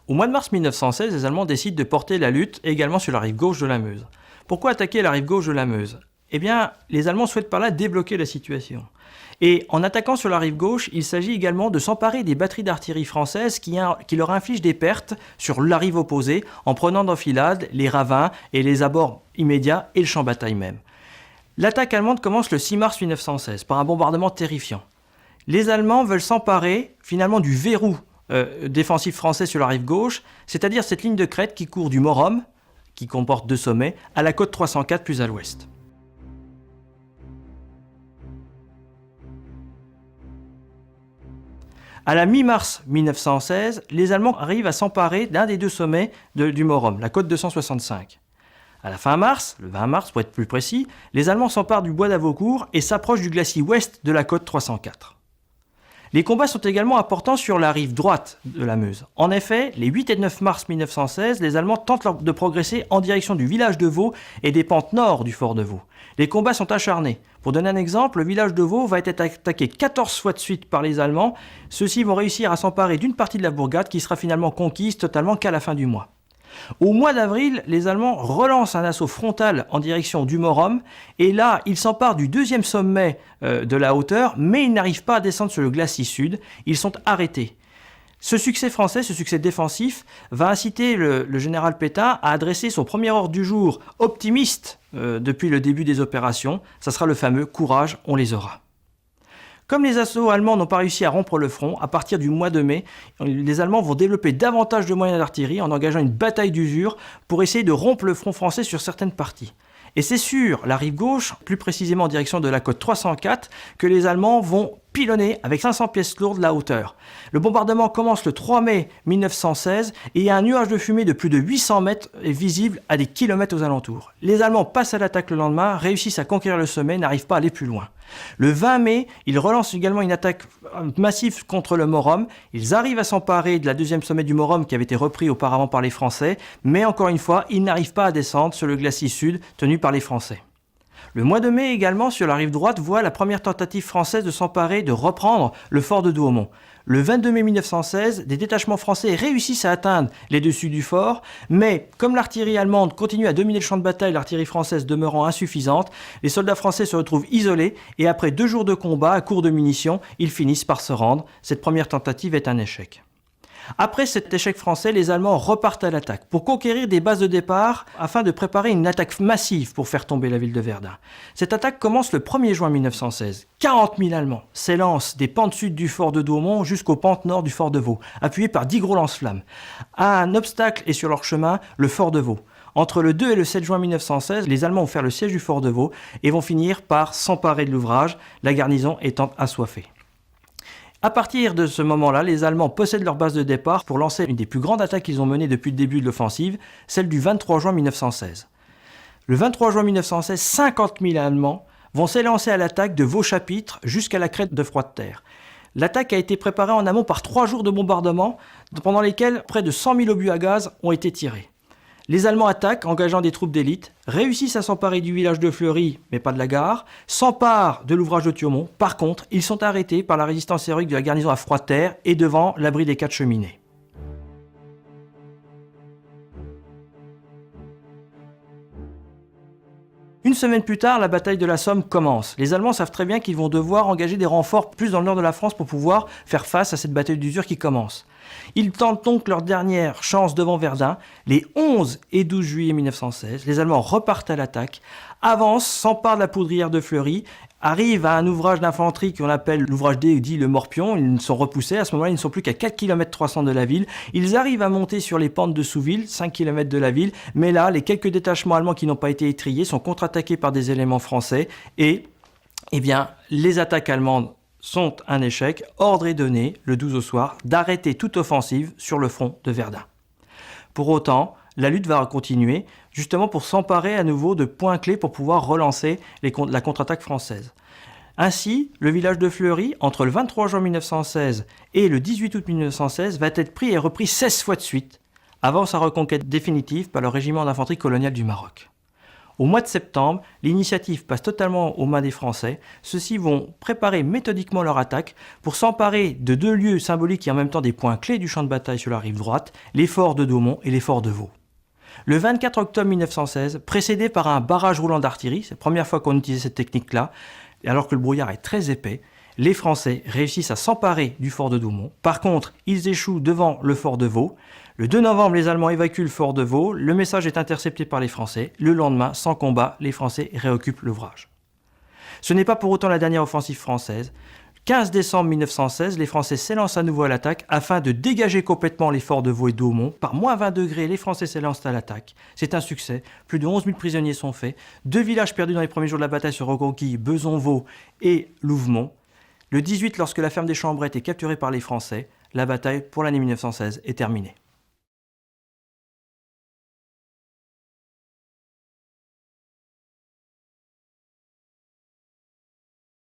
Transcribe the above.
Au mois de mars 1916, les Allemands décident de porter la lutte également sur la rive gauche de la Meuse. Pourquoi attaquer la rive gauche de la Meuse ? Eh bien, les Allemands souhaitent par là débloquer la situation. Et en attaquant sur la rive gauche, il s'agit également de s'emparer des batteries d'artillerie françaises qui leur infligent des pertes sur la rive opposée en prenant d'enfilade les ravins et les abords immédiats et le champ de bataille même. L'attaque allemande commence le 6 mars 1916 par un bombardement terrifiant. Les Allemands veulent s'emparer finalement du verrou défensif français sur la rive gauche, c'est-à-dire cette ligne de crête qui court du Morum, qui comporte 2 sommets, à la côte 304 plus à l'ouest. À la mi-mars 1916, les Allemands arrivent à s'emparer d'un des 2 sommets du Morum, la côte 265. À la fin mars, le 20 mars pour être plus précis, les Allemands s'emparent du bois d'Avocourt et s'approchent du glacis ouest de la côte 304. Les combats sont également importants sur la rive droite de la Meuse. En effet, les 8 et 9 mars 1916, les Allemands tentent de progresser en direction du village de Vaux et des pentes nord du fort de Vaux. Les combats sont acharnés. Pour donner un exemple, le village de Vaux va être attaqué 14 fois de suite par les Allemands. Ceux-ci vont réussir à s'emparer d'une partie de la bourgade qui sera finalement conquise totalement qu'à la fin du mois. Au mois d'avril, les Allemands relancent un assaut frontal en direction du Morum et là, ils s'emparent du 2e sommet de la hauteur, mais ils n'arrivent pas à descendre sur le glacis sud, ils sont arrêtés. Ce succès français, ce succès défensif, va inciter le général Pétain à adresser son premier ordre du jour optimiste depuis le début des opérations, ça sera le fameux « Courage, on les aura ». Comme les assauts allemands n'ont pas réussi à rompre le front, à partir du mois de mai, les Allemands vont développer davantage de moyens d'artillerie en engageant une bataille d'usure pour essayer de rompre le front français sur certaines parties. Et c'est sur la rive gauche, plus précisément en direction de la côte 304, que les Allemands vont pilonner avec 500 pièces lourdes la hauteur. Le bombardement commence le 3 mai 1916 et un nuage de fumée de plus de 800 mètres est visible à des kilomètres aux alentours. Les Allemands passent à l'attaque le lendemain, réussissent à conquérir le sommet, n'arrivent pas à aller plus loin. Le 20 mai, ils relancent également une attaque massive contre le Morum. Ils arrivent à s'emparer de la 2e sommet du Morum qui avait été repris auparavant par les Français, mais encore une fois, ils n'arrivent pas à descendre sur le glacis sud tenu par les Français. Le mois de mai également, sur la rive droite, voit la première tentative française de s'emparer, de reprendre le fort de Douaumont. Le 22 mai 1916, des détachements français réussissent à atteindre les dessus du fort, mais comme l'artillerie allemande continue à dominer le champ de bataille, l'artillerie française demeurant insuffisante, les soldats français se retrouvent isolés et après 2 jours de combat à court de munitions, ils finissent par se rendre. Cette première tentative est un échec. Après cet échec français, les Allemands repartent à l'attaque pour conquérir des bases de départ afin de préparer une attaque massive pour faire tomber la ville de Verdun. Cette attaque commence le 1er juin 1916. 40 000 Allemands s'élancent des pentes sud du fort de Douaumont jusqu'aux pentes nord du fort de Vaux, appuyés par 10 gros lance-flammes. Un obstacle est sur leur chemin, le fort de Vaux. Entre le 2 et le 7 juin 1916, les Allemands vont faire le siège du fort de Vaux et vont finir par s'emparer de l'ouvrage, la garnison étant assoiffée. À partir de ce moment-là, les Allemands possèdent leur base de départ pour lancer une des plus grandes attaques qu'ils ont menées depuis le début de l'offensive, celle du 23 juin 1916. Le 23 juin 1916, 50 000 Allemands vont s'élancer à l'attaque de Vaux-Chapitre jusqu'à la crête de Froide-Terre. L'attaque a été préparée en amont par 3 jours de bombardement, pendant lesquels près de 100 000 obus à gaz ont été tirés. Les Allemands attaquent, engageant des troupes d'élite, réussissent à s'emparer du village de Fleury, mais pas de la gare, s'emparent de l'ouvrage de Thiaumont. Par contre, ils sont arrêtés par la résistance héroïque de la garnison à Froide-Terre et devant l'abri des 4 cheminées. Une semaine plus tard, la bataille de la Somme commence. Les Allemands savent très bien qu'ils vont devoir engager des renforts plus dans le nord de la France pour pouvoir faire face à cette bataille d'usure qui commence. Ils tentent donc leur dernière chance devant Verdun. Les 11 et 12 juillet 1916, les Allemands repartent à l'attaque, avancent, s'emparent de la poudrière de Fleury, arrivent à un ouvrage d'infanterie qu'on appelle l'ouvrage D, dit le Morpion. Ils sont repoussés. À ce moment-là, ils ne sont plus qu'à 4 km 300 de la ville. Ils arrivent à monter sur les pentes de Souville, 5 km de la ville. Mais là, les quelques détachements allemands qui n'ont pas été étrillés sont contre-attaqués par des éléments français. Et, les attaques allemandes sont un échec. Ordre est donné, le 12 au soir, d'arrêter toute offensive sur le front de Verdun. Pour autant, la lutte va continuer, justement pour s'emparer à nouveau de points clés pour pouvoir relancer la contre-attaque française. Ainsi, le village de Fleury, entre le 23 juin 1916 et le 18 août 1916, va être pris et repris 16 fois de suite, avant sa reconquête définitive par le régiment d'infanterie coloniale du Maroc. Au mois de septembre, l'initiative passe totalement aux mains des Français. Ceux-ci vont préparer méthodiquement leur attaque pour s'emparer de deux lieux symboliques et en même temps des points clés du champ de bataille sur la rive droite, les forts de Daumont et les forts de Vaux. Le 24 octobre 1916, précédé par un barrage roulant d'artillerie, c'est la première fois qu'on utilise cette technique-là, alors que le brouillard est très épais, les Français réussissent à s'emparer du fort de Daumont. Par contre, ils échouent devant le fort de Vaux. Le 2 novembre, les Allemands évacuent le fort de Vaux. Le message est intercepté par les Français. Le lendemain, sans combat, les Français réoccupent l'ouvrage. Ce n'est pas pour autant la dernière offensive française. 15 décembre 1916, les Français s'élancent à nouveau à l'attaque afin de dégager complètement les forts de Vaux et Daumont. Par moins 20 degrés, les Français s'élancent à l'attaque. C'est un succès. Plus de 11 000 prisonniers sont faits. 2 villages perdus dans les premiers jours de la bataille sont reconquis, Bezonvaux et Louvemont. Le 18, lorsque la ferme des Chambrettes est capturée par les Français, la bataille pour l'année 1916 est terminée.